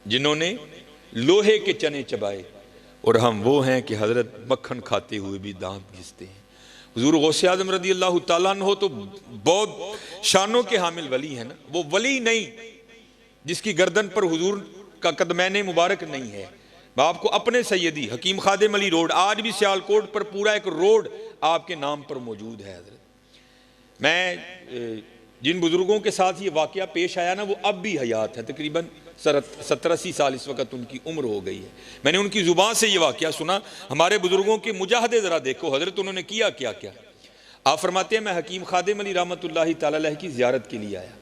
जिन्होंने लोहे के चने चबाए, और हम वो हैं कि हज़रत मक्खन खाते हुए भी दांत घिसते हैं। हुजूर गौसे आज़म रज़ी अल्लाह ताला अन्हो तो बहुत शानों के हामिल वली है ना। वो वली नहीं जिसकी गर्दन पर हुजूर का कदमैन मुबारक नहीं है। मैं आपको अपने सैयदी हकीम खादिम अली रोड, आज भी सियालकोट पर पूरा एक रोड आपके नाम पर मौजूद है। हज़रत मैं जिन बुज़ुर्गों के साथ ये वाक़या पेश आया ना, वो अब भी हयात है। तकरीबन 70-80 साल इस वक्त उनकी उम्र हो गई है। मैंने उनकी ज़ुबान से ये वाक़या सुना। हमारे बुज़ुर्गों के मुजाहदे ज़रा देखो हज़रत, उन्होंने किया क्या क्या। आप फरमाते हैं, मैं हकीम खादिम अली रहमतुल्लाहि तआला अलैह की ज़ियारत के लिए आया,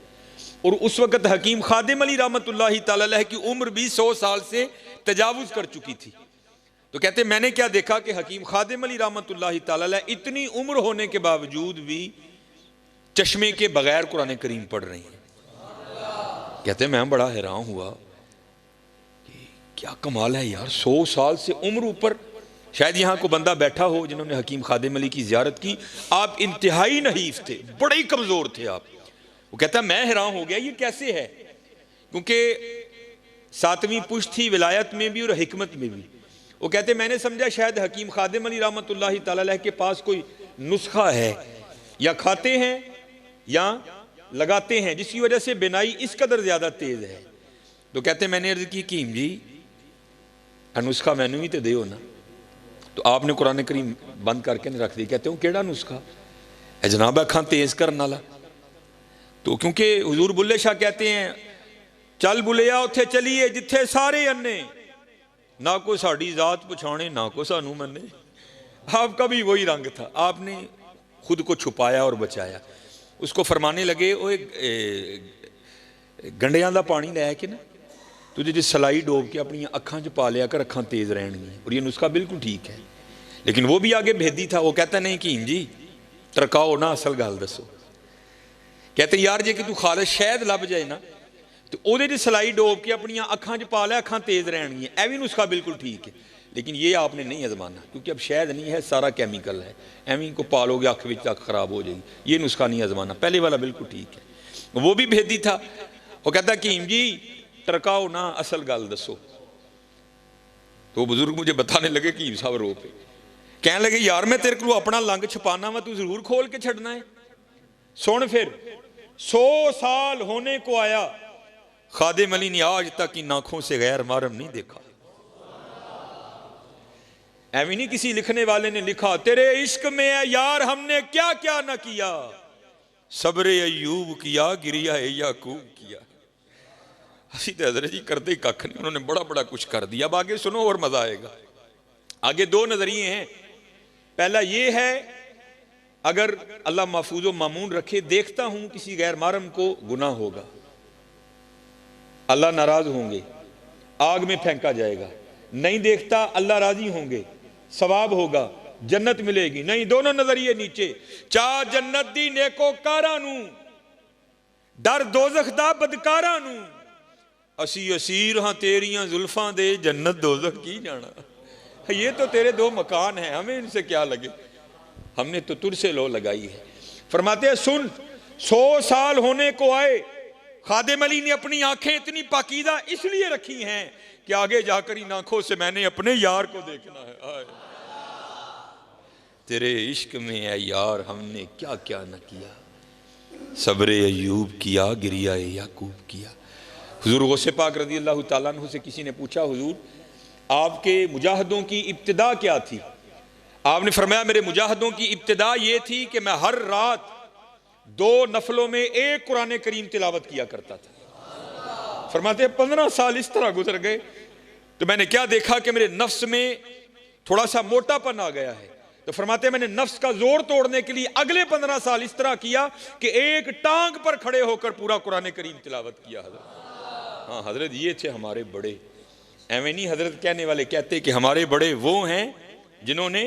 और उस वक़्त हकीम खादिम अली रहमतुल्लाहि तआला अलैह की उम्र भी 100 साल से तजावुज़ कर चुकी थी। तो कहते मैंने क्या देखा कि हकीम खादिम अली रहमतुल्लाहि तआला अलैह इतनी उम्र होने के बावजूद भी चश्मे के बगैर कुरान करीम पढ़ रही हैं। कहते मैं बड़ा हैरान हुआ कि क्या कमाल है यार, 100 साल से उम्र ऊपर। शायद यहाँ को बंदा बैठा हो जिन्होंने हकीम खादिम अली की ज़ियारत की। आप इंतहाई नहीफ थे, बड़े ही कमज़ोर थे आप। वो कहता मैं हैरान हो गया ये कैसे है, क्योंकि 7वीं पुश्त थी विलायत में भी और हिकमत में भी। वो कहते मैंने समझा शायद हकीम खादिम अली रहमतुल्लाहि तआला अलैह के पास कोई नुस्खा है, या खाते हैं या लगाते हैं, जिसकी वजह से बिनाई इस कदर ज़्यादा तेज़ है। तो कहते मैंने अर्ज़ की हकीम जी नुस्खा मैनू भी तो दे ना। तो आपने कुरान करीम बंद करके रख दी। कहते हो केड़ा नुस्खा है जनाब अखां तेज़ करने वाला। तो क्योंकि हुजूर बुल्ले शाह कहते हैं, चल बुलिया उत्थे चलीए जिथे सारे अन्ने, ना को साड़ी जात पछाणे ना को सानू मन्ने। आपका भी वही रंग था, आपने खुद को छुपाया और बचाया। उसको फरमाने लगे, वो गंडियां का पानी लैके ना तुझे जो सलाई डोब के अपनी अखां च पा लिया कर, अखां तेज़ रहनगियां। और ये नुस्खा बिल्कुल ठीक है, लेकिन वो भी आगे भेदी था। वो कहता नहीं कीम जी तरकाओ ना, असल गल दसो। कहते यार जे कि तू खालिश शहद लभ जाए ना, तो वो सलाई डोब के अपनी अखां च पा लिया, अखां तेज़ रहनगियां। यह भी नुस्खा बिल्कुल ठीक है, लेकिन ये आपने नहीं आजमाना, क्योंकि अब शहद नहीं है, सारा कैमिकल है। एवं को पालोगे अख विच अख खराब हो जाएगी। ये नुस्खा नहीं आजमाना, पहले वाला बिल्कुल ठीक है। वो भी भेदी था। वो कहता कीम जी तरकाओ ना, असल गल दसो। तो बुजुर्ग मुझे बताने लगे, कीम साहब रो पे कहने लगे यार मैं तेरे को अपना लंग छुपाना वा, तू जरूर खोल के छड़ना है। सुन फिर 100 साल होने को आया, खादिम अली ने आज तक इन आंखों से गैर महरम नहीं देखा। ऐवी नहीं किसी लिखने वाले ने लिखा, तेरे इश्क में है यार हमने क्या क्या ना किया, सब्रे अयूब किया, गिरिया याकूब किया। असी तो हज़रत जी करते ही कख नहीं, उन्होंने बड़ा बड़ा कुछ कर दिया। अब आगे सुनो और मजा आएगा। आगे 2 नजरिए हैं। पहला ये है, अगर अल्लाह महफूज व मामून रखे, देखता हूं किसी गैर महरम को गुनाह होगा, अल्लाह नाराज होंगे, आग में फेंका जाएगा। नहीं देखता अल्लाह राजी होंगे, सवाब होगा, जन्नत मिलेगी। नहीं, दोनों नजरिए नीचे। चाह जन्नत दी नेको कारा नू, डर दोजख दा बदकारा नू, असी असीर हाँ तेरियां जुल्फां दे, जन्नत दोजख की जाना। ये तो तेरे 2 मकान हैं, हमें इनसे क्या लगे, हमने तो तुझसे लो लगाई है। फरमाते हैं सुन 100 साल होने को आए, खादिम अली ने अपनी आंखें इतनी पाकीदा इसलिए रखी हैं कि आगे जाकर इन आंखों से मैंने अपने यार को देखना है। आए तेरे इश्क में है यार हमने क्या क्या न किया, सब्रे अयूब किया, गिरिया याकूब किया। हुजूर गौसे पाक रज़ी अल्लाह ताला अन्हु से किसी ने पूछा, हुजूर आपके मुजाहिदों की इब्तिदा क्या थी? आपने फरमाया मेरे मुजाहिदों की इब्तिदा ये थी कि मैं हर रात 2 नफलों में 1 कुरान करीम तिलावत किया करता था। फरमाते हैं 15 साल इस तरह गुजर गए, तो मैंने क्या देखा कि मेरे नफ्स में थोड़ा सा मोटापन आ गया है। तो फरमाते हैं मैंने नफ्स का जोर तोड़ने के लिए अगले 15 साल इस तरह किया कि एक टांग पर खड़े होकर पूरा कुरान करीम तिलावत किया। हजरत हाँ हजरत ये थे हमारे बड़े। एवं नहीं हजरत कहने वाले कहते कि हमारे बड़े वो हैं जिन्होंने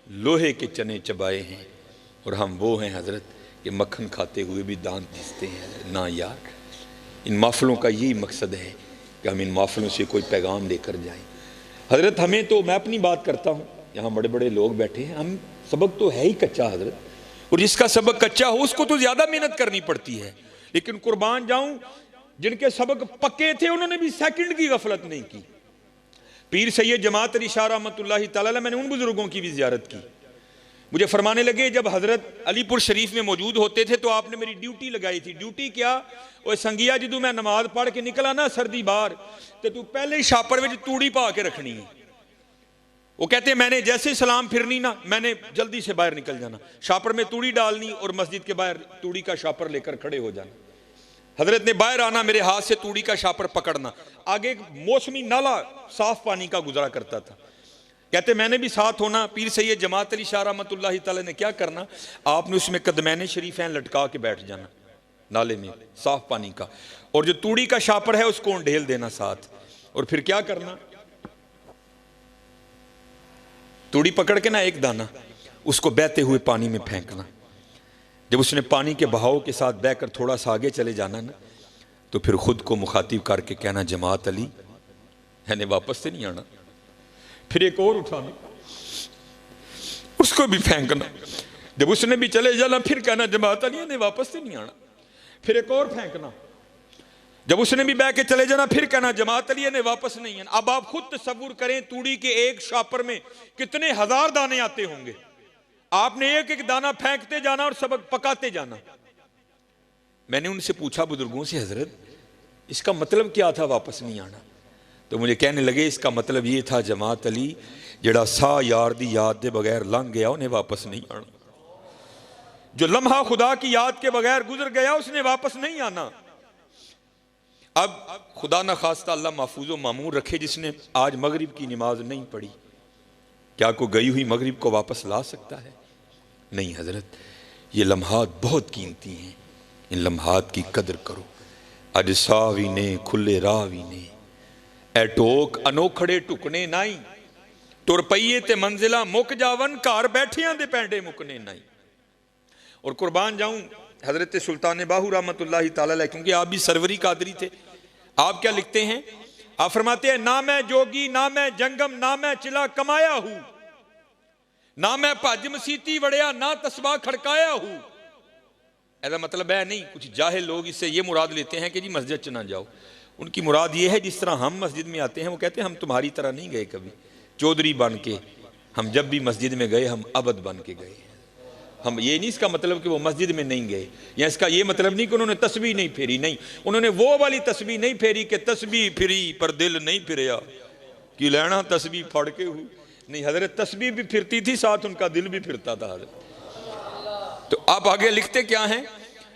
लोहे के चने चबाए हैं, और हम वो हैं हजरत कि मक्खन खाते हुए भी दांत घिसते हैं ना। यार इन महफिलों का यही मकसद है कि हम इन महफिलों से कोई पैगाम लेकर जाएं। हजरत हमें तो, मैं अपनी बात करता हूँ, यहाँ बड़े बड़े लोग बैठे हैं, हम सबक तो है ही कच्चा हजरत, और जिसका सबक कच्चा हो उसको तो ज़्यादा मेहनत करनी पड़ती है। लेकिन कुर्बान जाऊँ जिनके सबक पक्के थे उन्होंने भी सेकंड की गफलत नहीं की। पीर सैयद जमात अली शाह रहमतुल्लाहि तआला अलैह, मैंने उन बुजुर्गों की भी जियारत की। मुझे फरमाने लगे जब हजरत अलीपुर शरीफ में मौजूद होते थे तो आपने मेरी ड्यूटी लगाई थी। ड्यूटी क्या? वो संगिया जदों मैं नमाज पढ़ के निकला ना सर्दी बाहर, तो तू पहले ही छापर में तूड़ी पा के रखनी है। वो कहते हैं मैंने जैसे सलाम फिरनी ना, मैंने जल्दी से बाहर निकल जाना, छापर में तूड़ी डालनी और मस्जिद के बाहर तूड़ी का छापर लेकर खड़े हो जाना। हजरत ने बाहर आना, मेरे हाथ से तूड़ी का छापर पकड़ना। आगे एक मौसमी नाला साफ पानी का गुजरा करता था। कहते मैंने भी साथ होना। पीर सैयद जमात अली शाह रहमतुल्लाहि तआला ने क्या करना, आपने उसमें कदमैन शरीफैन लटका के बैठ जाना नाले में साफ पानी का, और जो तूड़ी का छापर है उसको ढेल देना साथ। और फिर क्या करना, तूड़ी पकड़ के ना एक दाना उसको बहते हुए पानी में फेंकना। जब उसने पानी के बहाव के साथ बहकर थोड़ा सा आगे चले जाना ना, तो फिर खुद को मुखातिब करके कहना जमात अली मैंने वापस से नहीं आना। फिर एक और उठाना, उसको भी फेंकना। जब उसने भी चले जाना फिर कहना जमात अली ने वापस से नहीं आना। फिर एक और फेंकना। जब उसने भी बह के चले जाना फिर कहना जमात अली ने वापस नहीं आना। अब आप खुद तसव्वुर करें तूड़ी के एक छापर में कितने हजार दाने आते होंगे। आपने एक एक दाना फेंकते जाना और सबक पकाते जाना। मैंने उनसे पूछा बुजुर्गों से, हजरत इसका मतलब क्या था वापस नहीं आना? तो मुझे कहने लगे इसका मतलब ये था जमात अली जड़ा सा यार दी याद के बगैर लंघ गया उन्हें वापस नहीं आना। जो लम्हा खुदा की याद के बगैर गुजर गया उसने वापस नहीं आना। अब खुदा न खास्ता अल्लाह महफूज मामूर रखे जिसने आज मगरिब की नमाज नहीं पढ़ी, क्या को गई हुई मगरिब को वापस ला सकता है? नहीं हजरत, ये लम्हात बहुत कीमती हैं, इन लम्हात की कदर करो। अज सावी ने खुले रावी ने ए टोक अनोखड़े टुकने नाई, तुर पईए ते मंजिला मुक जावन घर बैठियां दे पैंडे मुकने नाई। और कुर्बान जाऊं हजरत सुल्तान बाहू रहमतुल्लाहि तआला अलैह, क्योंकि आप भी सरवरी कादरी थे। आप क्या लिखते हैं? आप फरमाते हैं ना मैं जोगी ना मैं जंगम ना मैं चिला कमाया हूं, ना मैं भज मसीती वड़िया ना तस्बा खड़काया हूं। ऐसा मतलब है नहीं, कुछ जाहिल लोग इससे ये मुराद लेते हैं कि जी मस्जिद च ना जाओ। उनकी मुराद ये है जिस तरह हम मस्जिद में आते हैं, वो कहते हैं हम तुम्हारी तरह नहीं गए कभी चौधरी बन के, हम जब भी मस्जिद में गए हम अबद बन के गए। हम ये नहीं इसका मतलब कि वो मस्जिद में नहीं गए, या इसका ये मतलब नहीं कि उन्होंने तस्बीह नहीं फेरी, नहीं, उन्होंने वो वाली तस्बीह नहीं फेरी कि तस्बीह फिरी पर दिल नहीं फिरया कि लेना तस्बीह फड़ के हुई। नहीं, हजरत तस्बीह भी फिरती थी, साथ उनका दिल भी फिरता था हजरत। तो आप आगे लिखते क्या हैं?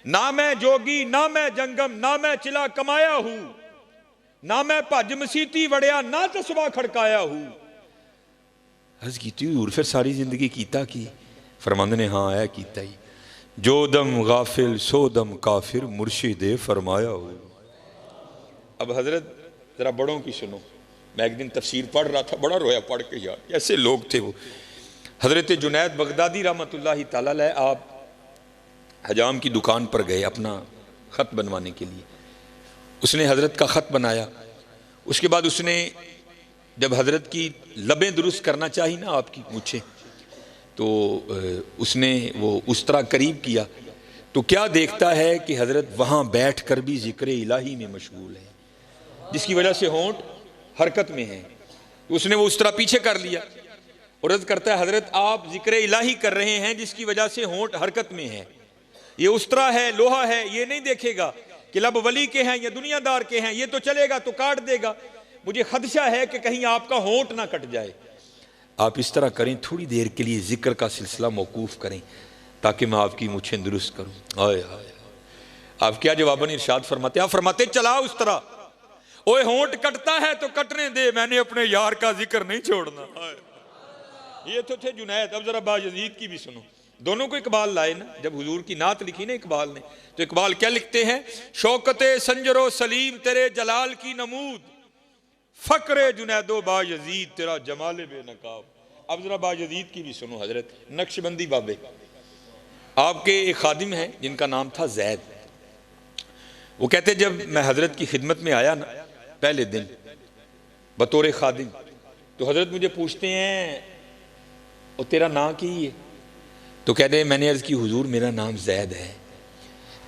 ना मैं जोगी ना मैं जंगम ना मैं चिला कमाया हूं, ना मैं भज मसीती वड़िया ना तस्बा खड़काया हूं। हज की और फिर सारी जिंदगी कीता की? फरमांदे ने हाँ है कीता ही, जो दम गाफिल सो दम काफिर मुर्शिदे फरमाया हो। अब हजरत जरा बड़ों की सुनो। मैं एक दिन तफसीर पढ़ रहा था, बड़ा रोया पढ़ के यार, कैसे लोग थे वो। हजरत जुनैद बगदादी रहमतुल्लाहि तआला अलैह आप हजाम की दुकान पर गए अपना ख़त बनवाने के लिए। उसने हजरत का ख़त बनाया। उसके बाद उसने जब हजरत की लबें दुरुस्त करना चाहिए ना आपकी मूछें, तो उसने वो उस तरह करीब किया तो क्या देखता है कि हजरत वहाँ बैठ कर भी जिक्र इलाही में मशगूल है, जिसकी वजह से होंठ हरकत में है। उसने वो उस तरह पीछे कर लिया और अर्ज करता है हजरत आप जिक्र इलाही कर रहे हैं जिसकी वजह से होंठ हरकत में है। ये उस तरह है, लोहा है, ये नहीं देखेगा कि लब वली के हैं या दुनियादार के हैं, ये तो चलेगा तो काट देगा। मुझे खदशा है कि कहीं आपका होंठ ना कट जाए। आप इस तरह करें, थोड़ी देर के लिए जिक्र का सिलसिला मौकूफ करें ताकि मैं आपकी मुझे दुरुस्त करूं। आए हाय, आप क्या जवाबन इरशाद फरमाते? आप फरमाते चला उस तरह, ओए होंठ कटता है तो कटने दे, मैंने अपने यार का जिक्र नहीं छोड़ना। ये तो थे जुनैद। अब जरा बायजीद की भी सुनो। दोनों को इकबाल लाए ना, जब हुजूर की नात लिखी ना इकबाल ने, तो इकबाल क्या लिखते हैं? शौकते संजरो सलीम तेरे जलाल की नमूद, फक्रे जुनैदो बायजीद तेरा जमाले बेनकाब। अब जरा बायजीद की भी सुनो। हजरत नक्शबंदी बाबे आपके एक खादिम हैं जिनका नाम था जैद। वो कहते जब मैं हजरत की खिदमत में आया ना पहले दिन बतौर खादिम, तो हजरत मुझे पूछते हैं और तेरा नाम की है? तो कहते हैं मैंने अर्ज की हुजूर मेरा नाम जैद है।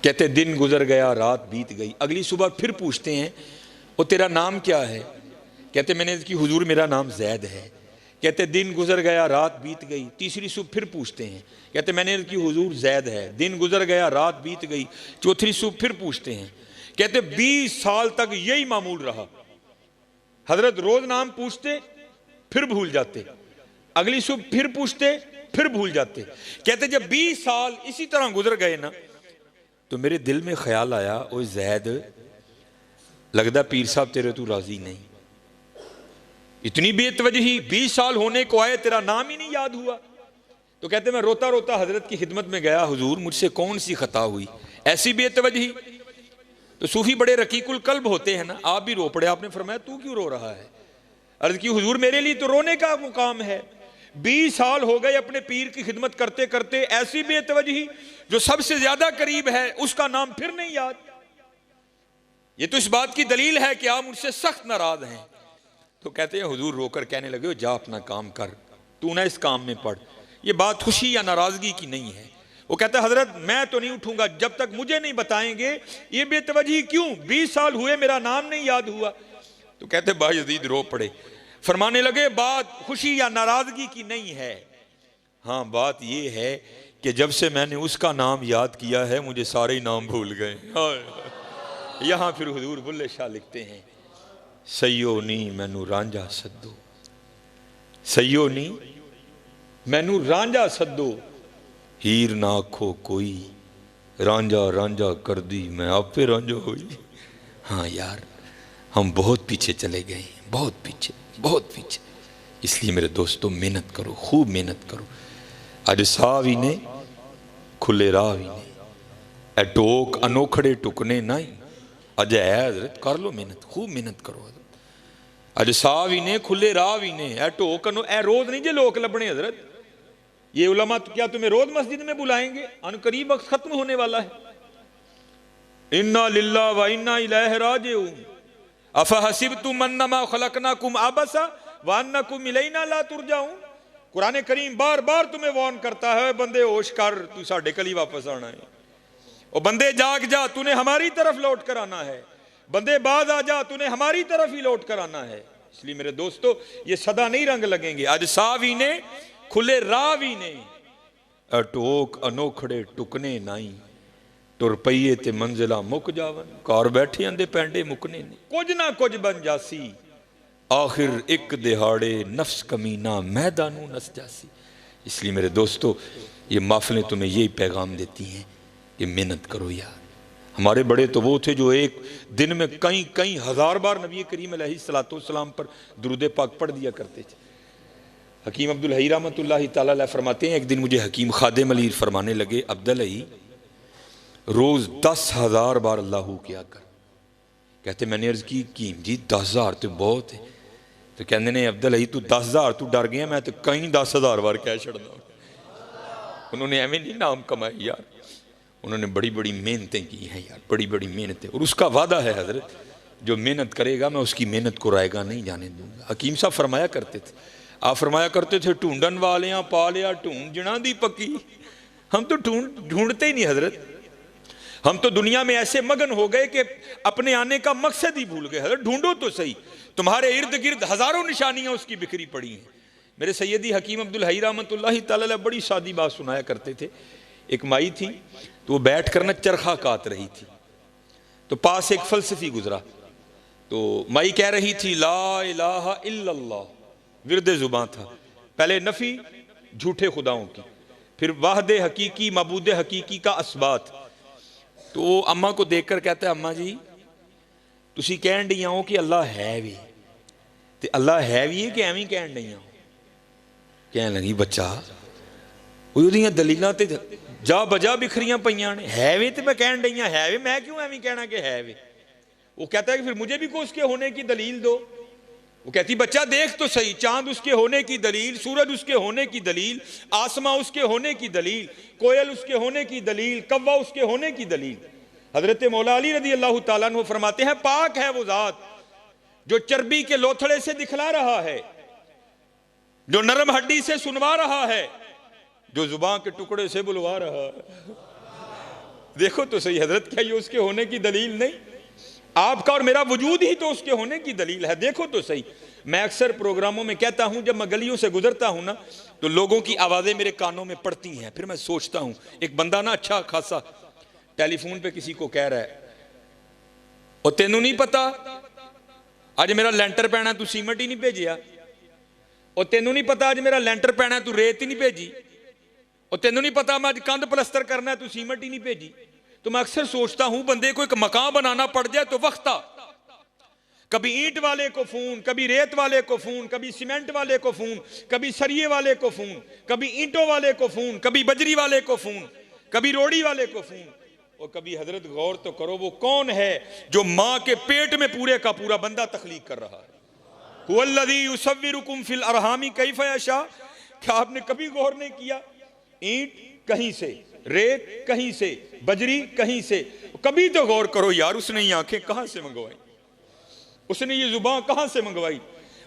कहते दिन गुजर गया, रात बीत गई। अगली सुबह फिर पूछते हैं वो तेरा नाम क्या है? कहते मैंने कि हुजूर मेरा नाम जैद है। कहते दिन गुजर गया, रात बीत गई। तीसरी सुबह फिर पूछते हैं, कहते मैंने कि हुजूर जैद है। दिन गुजर गया, रात बीत गई। चौथी सुबह फिर पूछते हैं, कहते 20 साल तक यही मामूल रहा। हजरत रोज नाम पूछते फिर भूल जाते, अगली सुबह फिर पूछते फिर भूल जाते। कहते जब 20 साल इसी तरह गुजर गए ना, तो मेरे दिल में ख्याल आया, ओ जैद लगदा पीर साहब तेरे तू राजी नहीं। इतनी बेतवजही 20 साल होने को आए, तेरा नाम ही नहीं याद हुआ। तो कहते मैं रोता रोता हजरत की खिदमत में गया, हुजूर मुझसे कौन सी खता हुई, ऐसी बेतवजही। तो सूफी बड़े रकीकुल कल्ब होते हैं ना, आप भी रो पड़े। आपने फरमाया तू क्यों रो रहा है? अर्ज की हुजूर मेरे लिए तो रोने का मुकाम है। 20 साल हो गए अपने पीर की खिदमत करते करते, ऐसी बेतवजही जो सबसे ज्यादा करीब है उसका नाम फिर नहीं याद। ये तो इस बात की दलील है कि आप मुझसे सख्त नाराज हैं। तो कहते हैं हुजूर रोकर कहने लगे जा अपना काम कर, तू ना इस काम में पड़। ये बात खुशी या नाराजगी की नहीं है। वो कहता है हजरत मैं तो नहीं उठूंगा जब तक मुझे नहीं बताएंगे ये बेतवजही क्यों, 20 साल हुए मेरा नाम नहीं याद हुआ। तो कहते बायजीद रो पड़े, फरमाने लगे बात खुशी या नाराजगी की नहीं है, हाँ बात ये है कि जब से मैंने उसका नाम याद किया है मुझे सारे नाम भूल गए। यहां फिर हुजूर बुल्ले शाह लिखते हैं सैयो नी मैनू रांझा सद्दो, सैयो नी मैनू रांझा सद्दो, हीर ना आखो कोई, रांझा रांझा कर दी मैं आपे रांझा हुई। हाँ यार हम बहुत पीछे चले गए, बहुत पीछे, बहुत पीछे। इसलिए मेरे दोस्तों मेहनत करो, खूब मेहनत करो। अज साह भी ने खुले राह भी ने, ए टोक अनोखड़े टुकने नहीं। अज है हजरत कर लो मेहनत, खूब मेहनत करो। अज साह भी ने खुले राह भी ने, ए टोक ए रोज नहीं जे लोग लबने हजरत। ये उलमा तो क्या तुम्हें रोज मस्जिद में बुलाएंगे? अन करीब वक्त खत्म होने वाला है। इन्ना लिल्लाह व इन्ना इलैहि राजिऊन, अफहसिबतुम अन्नमा खलकनाकुम आबसा व अन्नकुम इलैना ला तुरजाऊन। कुरान करीम बार बार तुम्हें वार्न करता है, बंदे होश कर, तू साढ़े कल ही वापस आना है। और बंदे जाग जा, तूने हमारी तरफ लौट कर आना है। बंदे बाज आ जा, तूने हमारी तरफ ही लौट कर आना है। इसलिए मेरे दोस्तों ये सदा नहीं रंग लगेंगे। आज सावी ने खुले रावी ने, अटोक अनोखड़े टुकने नाई, तुर पईए ते मंजिला मुक जावन, कार बैठे आंदे पैंडे मुकने ने, कुछ ना कुछ बन जासी, आखिर एक दिहाड़े नफ्स कमीना मैदानू नस जासी। इसलिए मेरे दोस्तों ये महफिलें तुम्हें यही पैगाम देती हैं कि मेहनत करो यार। हमारे बड़े तो वो थे जो एक दिन में कई कई हजार बार नबी करीम अलैहिस्सलाम पर दुरूद पाक पढ़ दिया करते थे। हकीम अब्दुल हई रहमतुल्लाहि तआला अलैह फरमाते हैं एक दिन मुझे हकीम खादिम अली फरमाने लगे अब्दुल हई रोज 10,000 बार अल्लाहू किया कर। कहते मैंने अर्ज की हकीम जी 10,000 तो बहुत है। तो कहते ने अब्दुल हई तू 10,000 तू डर गया, मैं तो कई 10,000 बार कह छड़ना। उन्होंने एवं नहीं नाम कमाए यार, उन्होंने बड़ी बड़ी मेहनतें की हैं यार, बड़ी बड़ी मेहनतें। और उसका वादा है हजरत जो मेहनत करेगा मैं उसकी मेहनत को रायगा नहीं जाने दूंगा। हकीम साहब फरमाया करते थे, आप फरमाया करते थे ढूंढन वाले पा लिया ढूंढ जना दी पक्की। हम तो ढूंढते ही नहीं हजरत, हम तो दुनिया में ऐसे मगन हो गए कि अपने आने का मकसद ही भूल गए। हजरत ढूंढो तो सही, तुम्हारे इर्द गिर्द हजारों निशानियां उसकी बिखरी पड़ी हैं। मेरे सैयदी हकीम अब्दुल हई रहमतुल्लाहि तआला अलैह बड़ी सादी बात सुनाया करते थे। एक माई थी तो वो बैठ कर ना चरखा काट रही थी, तो पास एक फलसफी गुजरा। तो माई कह रही थी ला इलाहा इल्लल्लाह, विरदे जुबान था। पहले नफी झूठे खुदाओं की, फिर वाहदे हकीकी मबूदे हकीकी का असबात। तो वो अम्मा को देखकर कहता है अम्मा जी तुसी कहन डी हो कि अल्लाह है भी, ते अल्लाह है भी है कि एवं कहन डी हो? कहन लगी बच्चा उहदियां दलीलां ते जा बजा बिखरियां पईयां ने, है वे ते मैं कहन डी हां, है वे मैं क्यों एवं कहना कि है वे। वो कहता है कि फिर मुझे भी को उसके होने की दलील दो। वो कहती बच्चा देख तो सही, चांद उसके होने की दलील, सूरज उसके होने की दलील, आसमां उसके होने की दलील, कोयल उसके होने की दलील, कव्वा उसके होने की दलील। हजरत मौला अली रदी अल्लाह तआला अन्हु फरमाते हैं पाक है वो जात जो चर्बी के लोथड़े से दिखला रहा है, जो नरम हड्डी से सुनवा रहा है, जो जुबान के टुकड़े से बुलवा रहा है। देखो तो सही हजरत, क्या ये उसके होने की दलील नहीं? आपका और मेरा वजूद ही तो उसके होने की दलील है। देखो तो सही। मैं अक्सर प्रोग्रामों में कहता हूं, जब मैं गलियों से गुजरता हूं ना, तो लोगों की आवाज़ें मेरे कानों में पड़ती हैं। फिर मैं सोचता हूं, एक बंदा ना अच्छा खासा टेलीफोन पे किसी को कह रहा है, और तेनू नहीं पता अज मेरा लेंटर पैना, तू सीमेंट ही नहीं भेजिया। और तेनू नहीं पता अज मेरा लेंटर पैना, तू रेत ही नहीं भेजी। और तेनू नहीं पता मैं अज कंध प्लस्तर करना है, तू सीमेंट ही नहीं भेजी। तो मैं अक्सर सोचता हूं, बंदे को एक मकान बनाना पड़ जाए तो वक्ता, कभी ईंट वाले को फोन, कभी रेत वाले को फोन, कभी सीमेंट वाले को फोन, कभी सरिये वाले को फोन, कभी ईंटों वाले को फोन, कभी बजरी वाले को फोन, कभी रोड़ी वाले को फोन। और कभी हजरत गौर तो करो, वो कौन है जो मां के पेट में पूरे का पूरा बंदा तख्लीक कर रहा है? हुवल्लज़ी युसव्विरुकुम फिल अरहामी कैफ़ यशा। क्या आपने कभी गौर नहीं किया? ईंट कहीं से, रेत कहीं से, बजरी कहीं से। कभी तो गौर करो यार, उसने ये आंखें कहां से मंगवाई? उसने ये जुबान कहां से मंगवाई?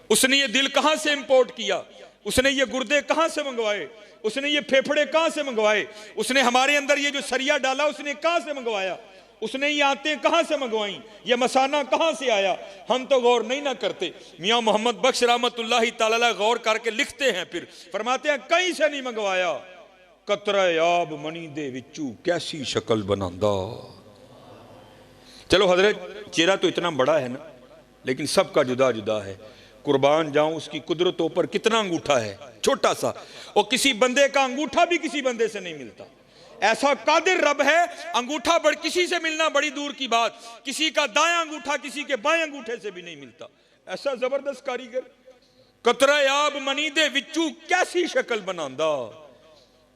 उसने ये दिल कहां से इंपोर्ट किया? उसने ये गुर्दे कहां से मंगवाए? उसने ये फेफड़े कहां से मंगवाए? उसने हमारे अंदर ये जो सरिया डाला, उसने कहां से मंगवाया? उसने ये आतें कहां से मंगवाई? ये मसाना कहां से आया? हम तो गौर नहीं ना करते। मियां मोहम्मद बख्श रहमतुल्लाहि तआला गौर करके लिखते हैं, फिर फरमाते हैं कहीं से नहीं मंगवाया। कतरा याब मनी दे विचू कैसी शक्ल बनांदा। चलो हजरत, चेहरा तो इतना बड़ा है ना, लेकिन सबका जुदा जुदा है। कुर्बान जाऊं उसकी कुदरतों पर, कितना अंगूठा है, छोटा सा। और किसी बंदे का अंगूठा भी किसी बंदे से नहीं मिलता। ऐसा कादिर रब है, अंगूठा बड़ किसी से मिलना बड़ी दूर की बात, किसी का दायां अंगूठा किसी के बाएं अंगूठे से भी नहीं मिलता। ऐसा जबरदस्त कारीगर। कतरा याब मनी दे विचू कैसी शक्ल बनांदा,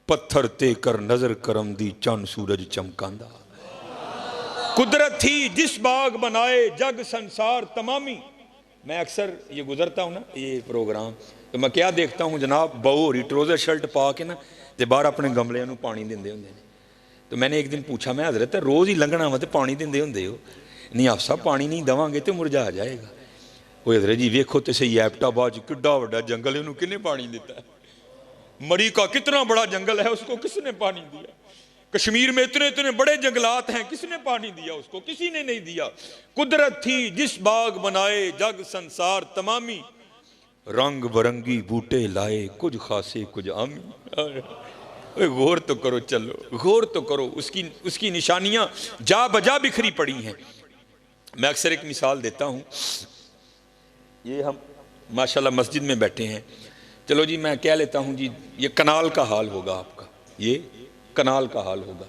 पत्थर ते कर नजर करम दी चंद सूरज चमकांदा। कुदरत थी जिस बाग बनाए जग संसार तमामी। मैं अक्सर ये गुजरता हूँ ना ये प्रोग्राम, तो मैं क्या देखता हूँ जनाब, बहु होरी ट्रोजर शर्ट पा के ना ते बाहर अपने गमलियां नूं पानी दिंदे हुंदे ने। तो मैंने एक दिन पूछा, मैं हजरत रोज़ ही लंघना वा ते पानी दिंदे हुंदे हो? नहीं आप साहब, पानी नहीं देवांगे तो मुरझा जाएगा। वो हजरत जी वेखो तो सही, एबटाबाद किड्डा वड्डा जंगल है, उन्होंने किसने पानी दिता है? मरी का कितना बड़ा जंगल है, उसको किसने पानी दिया? कश्मीर में इतने इतने बड़े जंगलात हैं, किसने पानी दिया उसको? किसी ने नहीं दिया। कुदरत थी जिस बाग बनाए जग संसार तमामी, रंग बरंगी बूटे लाए कुछ खासे कुछ आमी। गौर तो करो, चलो गौर तो करो, उसकी निशानियां जा बजा बिखरी पड़ी हैं। मैं अक्सर एक मिसाल देता हूं, ये हम माशाल्लाह मस्जिद में बैठे हैं, चलो जी मैं कह लेता हूं जी, ये कनाल का हाल होगा आपका, ये कनाल का हाल होगा।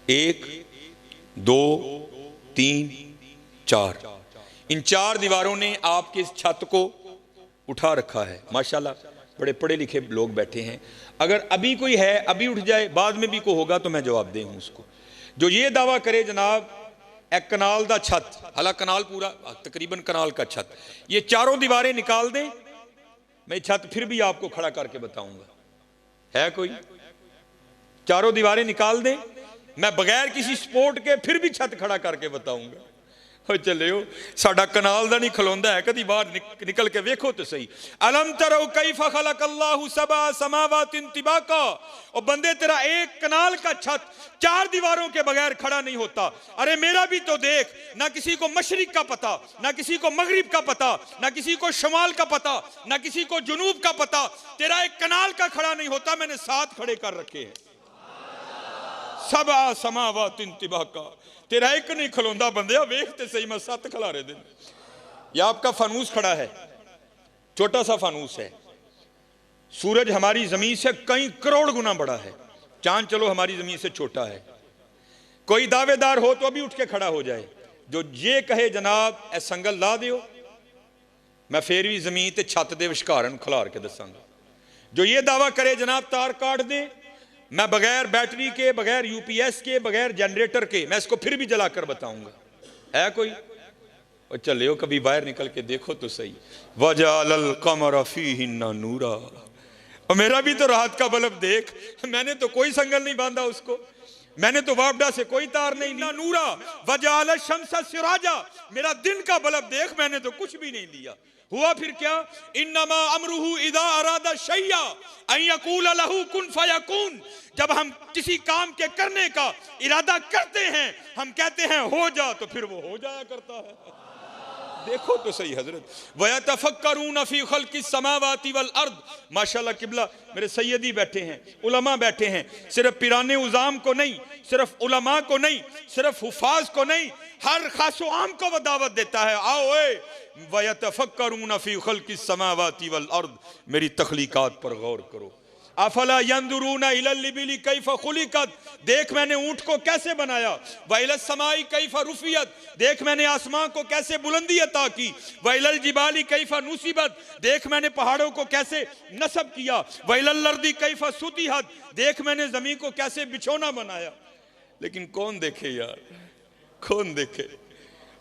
1 2 3 4, इन 4 दीवारों ने आपके इस छत को उठा रखा है। माशाल्लाह बड़े पढ़े लिखे लोग बैठे हैं। अगर अभी कोई है, अभी उठ जाए, बाद में भी कोई होगा तो मैं जवाब दे हूं उसको, जो ये दावा करे जनाब एक कनाल दा छत, हालांकि कनाल पूरा तकरीबन कनाल का छत, ये 4 दीवारें निकाल दें, मैं छत फिर भी आपको खड़ा करके बताऊंगा। है कोई? 4 दीवारें निकाल दें, मैं बगैर किसी सपोर्ट के फिर भी छत खड़ा करके बताऊंगा। हो चले हो, साडा कनाल दा नहीं खलोंदा है, कदी बाहर निकल के वेखो तो सही। अलम तरो कैफा खलकल्लाहु सबा समावातिन तिबाका। और बंदे तेरा एक कनाल का छत 4 दीवारों के बगैर खड़ा नहीं होता। अरे मेरा भी तो देख, ना किसी को मशरिक का पता, ना किसी को मगरिब का पता, ना किसी को शमाल का पता, ना किसी को जुनूब का पता। तेरा एक कनाल का खड़ा नहीं होता, मैंने 7 खड़े कर रखे हैं। सबा समावातिन तिबाका, तेरा एक नहीं खलोंदा बंदे, वेखते सही मैं 7 खिलारे दिन। ये आपका फानूस खड़ा है, छोटा सा फानूस है। सूरज हमारी जमीन से कई करोड़ गुना बड़ा है, चांद चलो हमारी जमीन से छोटा है। कोई दावेदार हो तो अभी उठ के खड़ा हो जाए, जो ये कहे जनाब ए संगल ला दियो, मैं फिर भी जमीन ते छत दे विचकार खिलार के दसांगा। जो ये दावा करे जनाब तार काट दे, मैं बगैर बैटरी के, बगैर यूपीएस के, बगैर जनरेटर के, मैं इसको फिर भी जलाकर बताऊंगा। है कोई? और चले हो कभी बाहर निकल के देखो तो सही। वजालल कमर फीहिन्ना नूरा, और मेरा भी तो रात का बल्ब देख, मैंने तो कोई संगल नहीं बांधा उसको, मैंने तो वापडा से कोई तार नहीं ली। नूरा वजाल शम्स सिराजा, मेरा दिन का बल्ब देख, मैंने तो कुछ भी नहीं लिया। हुआ फिर क्या, इन्नमा अमरुहु इदा अरादा शैया अन यकूल लहू कुन फयकून। जब हम किसी काम के करने का इरादा करते हैं, हम कहते हैं हो जा, तो फिर वो हो जाया करता है। देखो तो सही हजरत, वयतफक्करून फी खल्किस समावाति वल अर्द। माशाल्लाह किबला मेरे सैयदी बैठे हैं, उलमा बैठे हैं, सिर्फ पिराने उजाम को नहीं, सिर्फ उलमा को नहीं, सिर्फ हुफाज को नहीं, हर खासो आम को वो दावत देता है, आओ वयतफक्करून फी खल्किस समावाति वल अर्द, मेरी तख्लीकात पर गौर करो। अफला यंजुरूना इलल लिबिली कैफ खुलिकत, देख मैंने ऊंट को कैसे बनाया, व इलस समाई कैफ रुफियत, देख मैंने आसमां को कैसे बुलंदी अता की, व इलल जिबाली कैफ नुसिबत, देख मैंने पहाड़ों को कैसे नस्ब किया, व इलल अर्दी कैफ सुतिहत, देख मैंने जमीन को कैसे बिछौना बनाया। लेकिन कौन देखे यार, कौन देखे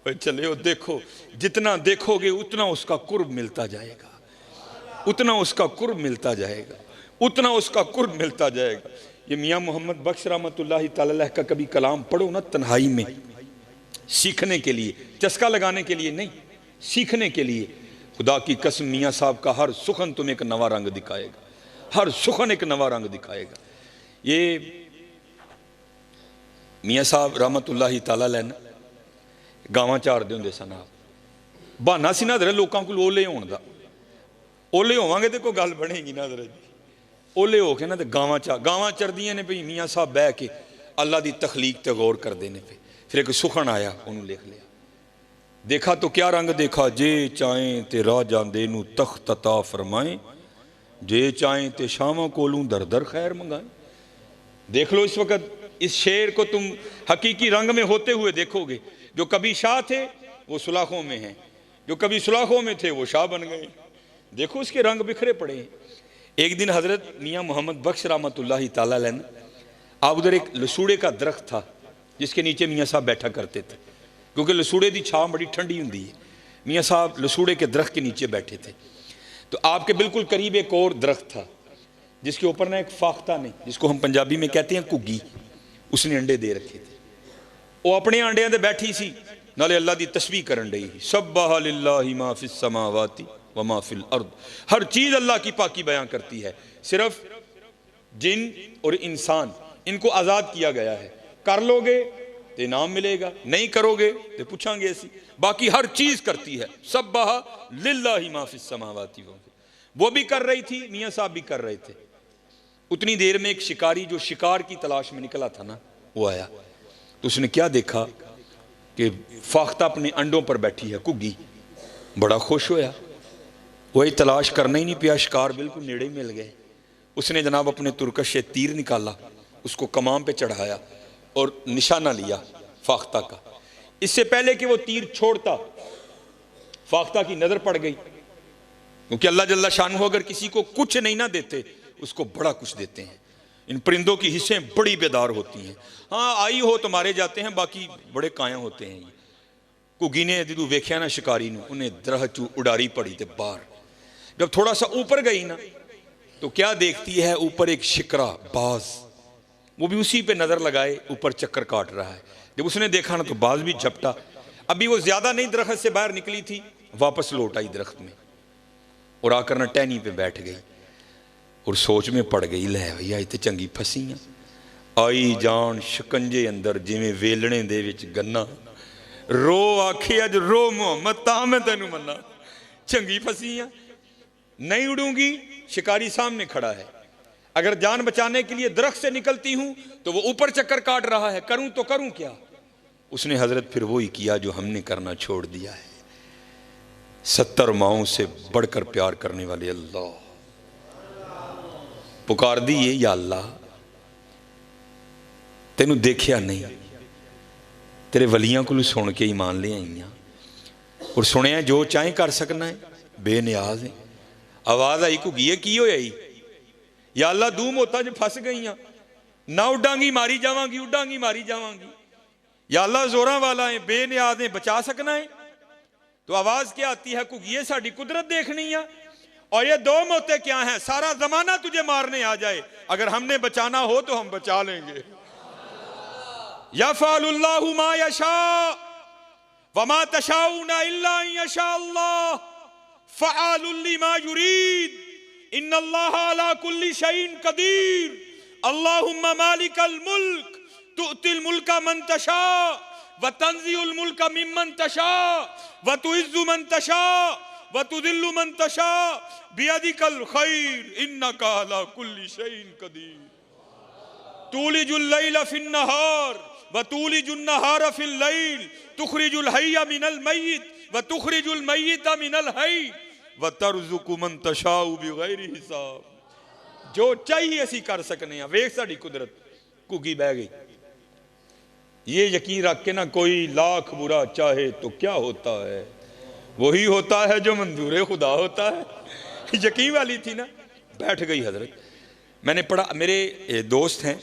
भाई। चले हो देखो, जितना देखोगे उतना उसका कुर्ब मिलता जाएगा, उतना उसका कुर्ब मिलता जाएगा, उतना उसका कुर्ब मिलता जाएगा। ये मियाँ मोहम्मद बख्श रहमतुल्लाहि तआला का कभी कलाम पढ़ो ना तन्हाई में, सीखने के लिए, चस्का लगाने के लिए नहीं, सीखने के लिए। खुदा की कसम मियाँ साहब का हर सुखन तुम्हें एक नवा रंग दिखाएगा, हर सुखन एक नवा रंग दिखाएगा। ये मियाँ साहब रहमतुल्लाहि तआला अलैह गावां चारदे हुंदे सन। आप बहाना सी ना लोगों को ओले होने का, ओले होवांगे तो कोई गल बनेगी ना जी। ओले हो के ना तो गावां चरदियां ने भई मियाँ साहब बह के अल्लाह की तखलीक ते गौर करते हैं पे। फिर एक सुखन आया, उन्होंने लिख लिया, देखा तो क्या रंग देखा, जे चाहें ते राह जांदे नू तख्त अता फरमाएं, जे चाहें ते शामां कोलूं दर दर खैर मंगाएं। देख लो इस वक्त इस शेर को तुम हकीकी रंग में होते हुए देखोगे। जो कभी शाह थे वो सुलाखों में हैं, जो कभी सुलाखों में थे वो शाह बन गए। देखो उसके रंग बिखरे पड़े हैं। एक दिन हजरत मियाँ मोहम्मद बख्श रहमतुल्लाहि तआला अलैह, आप उधर एक लसूड़े का दरख्त था जिसके नीचे मियाँ साहब बैठा करते थे, क्योंकि लसूड़े की छाव बड़ी ठंडी होती है। मियाँ साहब लसूड़े के दरख्त के नीचे बैठे थे, तो आपके बिल्कुल करीब एक और दरख्त था जिसके ऊपर ना एक फाख्ता ने, जिसको हम पंजाबी में कहते हैं घुग्गी, उसने अंडे दे रखे थे। वो अपने अंडियां दे बैठी सी, नाले अल्लाह की तस्बीह करन रही, सब्बाह लिल्लाहि मा फिस समावाति व मा फिल अर्द। हर चीज अल्लाह की पाकी बयां करती है, सिर्फ जिन और इंसान इनको आजाद किया गया है। कर लोगे तो इनाम मिलेगा, नहीं करोगे तो पूछांगे ऐसी। बाकी हर चीज करती है। सब्बाह लिल्लाहि मा फिस समावाति व, वो भी कर रही थी, मियाँ साहब भी कर रहे थे। उतनी देर में एक शिकारी जो शिकार की तलाश में निकला था ना, वो आया। तो उसने क्या देखा कि फाख्ता अपने अंडों पर बैठी है घुग्गी। बड़ा खुश होया, वही तलाश करना ही नहीं पिया, शिकार बिल्कुल नेड़े मिल गए। उसने जनाब अपने तुरकश से तीर निकाला, उसको कमाम पे चढ़ाया और निशाना लिया फाख्ता का। इससे पहले कि वो तीर छोड़ता, फाख्ता की नजर पड़ गई, क्योंकि अल्लाह जल्ला शानहू अगर किसी को कुछ नहीं ना देते उसको बड़ा कुछ देते हैं। इन परिंदों की हिस्सें बड़ी बेदार होती हैं। हाँ आई हो तो मारे जाते हैं, बाकी बड़े काया होते हैं। घुग्गी ने जो वेख्या ना शिकारी ने, उन्हें दरह चू उडारी पड़ी ते बाहर। जब थोड़ा सा ऊपर गई ना तो क्या देखती है, ऊपर एक शिकरा बाज, वो भी उसी पे नजर लगाए ऊपर चक्कर काट रहा है। जब उसने देखा ना तो बाज भी झपटा। अभी वो ज्यादा नहीं दरख्त से बाहर निकली थी, वापस लौट आई दरख्त में और आकर ना टहनी पे बैठ गई और सोच में पड़ गई, लै भैया इतने चंगी फसी आई जान शिकंजे अंदर जिमें वेलने दे विच गन्ना। रो आखे अज रो मोहम्मद ता मैं तेनू मन्ना, चंगी फसी नहीं उड़ूंगी। शिकारी सामने खड़ा है, अगर जान बचाने के लिए दरख्त से निकलती हूं तो वो ऊपर चक्कर काट रहा है, करूं तो करूं क्या। उसने हजरत फिर वही किया जो हमने करना छोड़ दिया है। 70 माओं से बढ़कर प्यार करने वाले अल्लाह, पुकार दी ये, या अल्लाह तेनू देखिया नहीं, तेरे वलियां को सुन के ईमान ले आईयां और सुनिया जो चाहे कर सकना है, बेनियाज है। आवाज आई घुग्गीए की होया ही, या अल्लाह दू मौतां च फस गई ना, उडांगी मारी जावांगी, उडांगी मारी जावांगी। या अल्लाह जोरां वाला है, बेनियाज है, बचा सकना है। तो आवाज क्या आती है, घुग्गीए साडी कुदरत देखनी है, और ये 2 मौतें क्या हैं, सारा जमाना तुझे मारने आ जाए, अगर हमने बचाना हो तो हम बचा लेंगे। यफ़अलुल्लाहु मा यशा वमा तशाऊना इल्ला अन यशा अल्लाह फ़अालुल लिमा युरीद इन्नल्लाह अला कुल्ली शैइन कदीर अल्लाहुम्मा मालिकल मुल्क तुअतिल मुल्का मन तशा व तंज़िउल मुल्का मिम्मन तशा व तुइज़्ज़ु मन तशा व तुदिल्लु मन तशा बियदिकल खैर इन्नका अला कुल्ली शैइन कदीर तूलिजुल लैला फिन नहार व तूलिजुन नहारा फिल लैल तुखरिजुल हय्या मिनल मय्यित व तुखरिजुल मय्यिता मिनल हय्य व तरज़ुकु मन तशाउ बिगैरि हिसाब। जो चाहिए असी कर सकने हैं। वेख साडी कुदरत घुगी बह गई। ये यकीन रख के ना, कोई लाख बुरा चाहे तो क्या होता है, वही होता है जो मंजूर खुदा होता है। यकीन वाली थी ना, बैठ गई हजरत। मैंने पढ़ा, मेरे दोस्त हैं,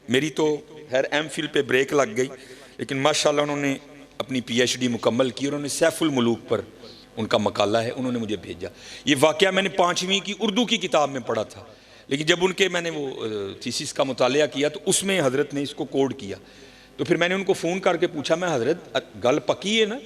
मेरी तो खैर एमफिल पे ब्रेक लग गई, लेकिन माशाल्लाह उन्होंने अपनी पीएचडी मुकम्मल की और उन्होंने सैफुल मुलूक पर उनका मकाला है, उन्होंने मुझे भेजा। ये वाक़या मैंने 5वीं की उर्दू की किताब में पढ़ा था, लेकिन जब उनके मैंने वो थीसिस का मुतालिया किया तो उसमें हज़रत ने इसको कोड किया। तो फिर मैंने उनको फ़ोन करके पूछा, मैं हज़रत गल पक्की है ना,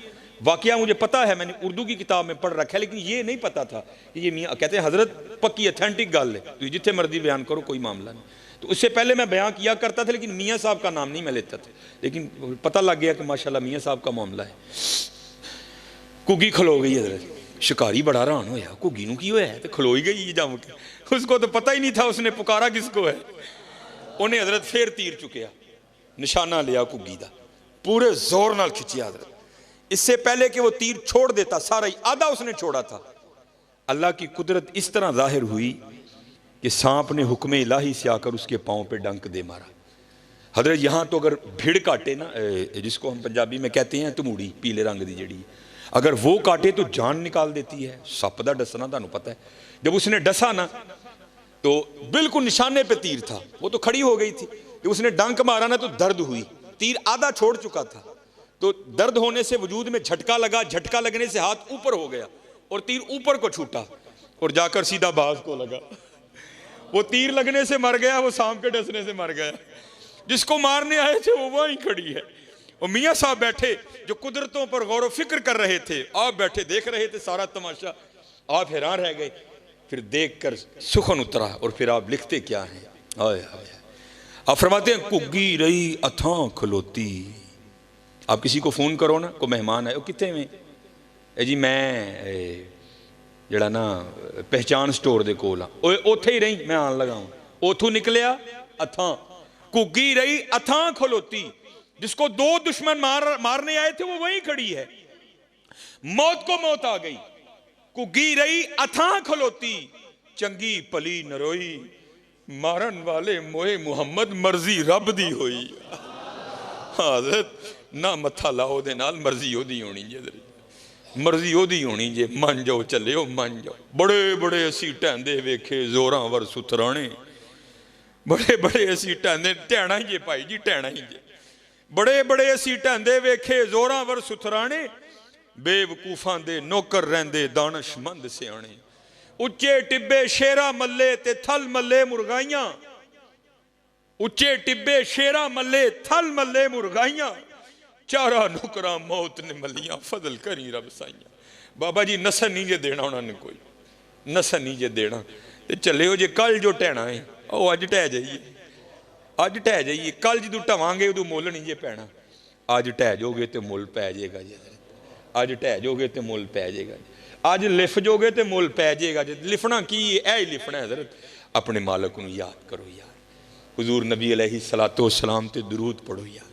वाक़या मुझे पता है, मैंने उर्दू की किताब में पढ़ रखा है, लेकिन ये नहीं पता था कि ये मियाँ कहते हैं हज़रत पक्की अथेंटिक गल है, तो जितने मर्जी बयान करो कोई मामला नहीं। तो उससे पहले मैं बयान किया करता था, लेकिन मियाँ साहब का नाम नहीं मैं लेता था, लेकिन पता लग गया कि माशाल्लाह मियाँ साहब का मामला है। घुगी खलो गई हज़रत। शिकारी बड़ा हैरान होया, घुगी नूं की होया है, तो खलो ही गई जम के, उसको तो पता ही नहीं था उसने पुकारा किसको है। उन्हें हज़रत फिर तीर चुकिया, निशाना लिया घुगी दा, पूरे जोर नाल खिंचिया हज़रत। इससे पहले कि वो तीर छोड़ देता, सारा ही आधा उसने छोड़ा था। अल्लाह की कुदरत इस तरह जाहिर हुई कि सांप ने हुक्म इलाही से आकर उसके पाँव पे डंक दे मारा। हज़रत यहाँ तो अगर भिड़ काटे ना, जिसको हम पंजाबी में कहते हैं तमूड़ी, पीले रंग की जड़ी, अगर वो काटे तो जान निकाल देती है। सप दा डसना तुहानू पता है। जब उसने डसा ना तो बिल्कुल निशाने पे तीर था, वो तो खड़ी हो गई थी। जब उसने डंक मारा ना तो दर्द हुई, तीर आधा छोड़ चुका था, तो दर्द होने से वजूद में झटका लगा, झटका लगने से हाथ ऊपर हो गया और तीर ऊपर को छूटा और जाकर सीधा बाज को लगा। वो तीर लगने से मर गया, वो सांप के डसने से मर गया। जिसको मारने आए थे वो वहीं खड़ी है। और मियाँ साहब बैठे जो कुदरतों पर गौर व फिक्र कर रहे थे, आप बैठे देख रहे थे सारा तमाशा। आप हैरान रह गए, फिर देखकर सुखन उतरा। और फिर आप लिखते क्या हैं, आप फरमाते हैं घुग्गी रही अथां खलोती। आप किसी को फोन करो ना, कोई मेहमान आए, कितने में जी, मैं जड़ा ना पहचान स्टोर दे कोल हाँ, उत्थे ही रही, मैं आन लगा, उथों निकलिया अथां। घुग्गी रही अथां खलोती, जिसको दो दुश्मन मारने आए थे वो वहीं खड़ी है। मौत को मौत आ गई, घुग्गी रही अथां खलोती, चंगी भली नरोई, मारन वाले मोए मुहम्मद मर्जी रब दी होई। हज़रत ना मत्था लाओ दे नाल, मर्जी ओदी होनी जे, मर्जी ओदी होनी जे, मन जाओ चलियो मन जाओ। बड़े बड़े असी टहंदे वेखे जोरां वर सुथराने, बड़े बड़े असी टहंदे, टहना ही जे भाई जी, टहना ही जे। बड़े बड़े असी टहंदे वेखे जोरां वर सुथराने, बेवकूफां दे नौकर रहंदे दानशमंद सियाणे। उच्चे टिब्बे शेरा मल्ले ते थल मल्ले मुर्गाइयां, उच्चे टिब्बे शेरा मल्ले थल मल्ले मुर्गाइयां, चारा नुकरा मौत ने मलियां फजल करी रब साइयां। बाबा जी नसन नहीं जे देना उन्होंने, कोई नसन नहीं जे देना, ते चले हो जे कल जो टहना है वो अज टह जाइए, अज टह जाइए, कल जो ढवांगे उदू मुल नहीं जे पैना। अज टह जाओगे तो मुल पै जाएगा जी, अज टह जाओगे तो मुल पै जाएगा जी, अज लिफ जाओगे तो मुल पै जाएगा जी। लिफना की है, ही लिफना है हज़रत, अपने मालक को याद करो यार, हुजूर नबी अलैहिस्सलातो वस्सलाम ते दुरूद पढ़ो यार,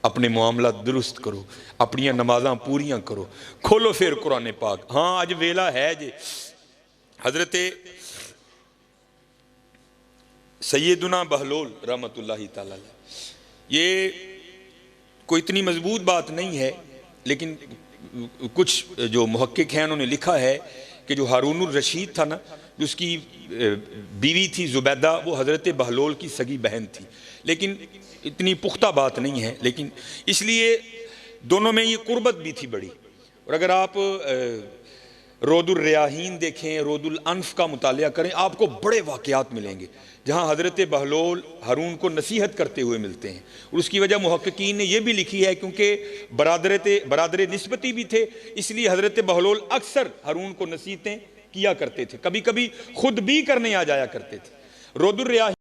अपने मामला दुरुस्त करो, अपनिया नमाज़ां पूरियां करो। खोलो फिर कुरान पाक। हाँ अज वेला है जे, हज़रत सैयदुना बहलोल रहमतुल्लाहि ताला, ये कोई इतनी मजबूत बात नहीं है, लेकिन कुछ जो मुहक्किक हैं उन्होंने लिखा है कि जो हारूनुर रशीद था ना, उसकी बीवी थी जुबैदा, वो हज़रत बहलोल की सगी बहन थी, लेकिन इतनी पुख्ता बात नहीं है, लेकिन इसलिए दोनों में ये कुर्बत भी थी बड़ी। और अगर आप रोदुल रियाहीन देखें, रोदुल अनफ का मुतालिया करें, आपको बड़े वाक़यात मिलेंगे जहाँ हज़रत बहलोल हारून को नसीहत करते हुए मिलते हैं। और उसकी वजह मुहक्किकीन ने यह भी लिखी है, क्योंकि बरादर निस्बती भी थे, इसलिए हज़रत बहलोल अक्सर हारून को नसीहतें किया करते थे, कभी कभी खुद भी करने आ जाया करते थे। रोदुर्रियाहीन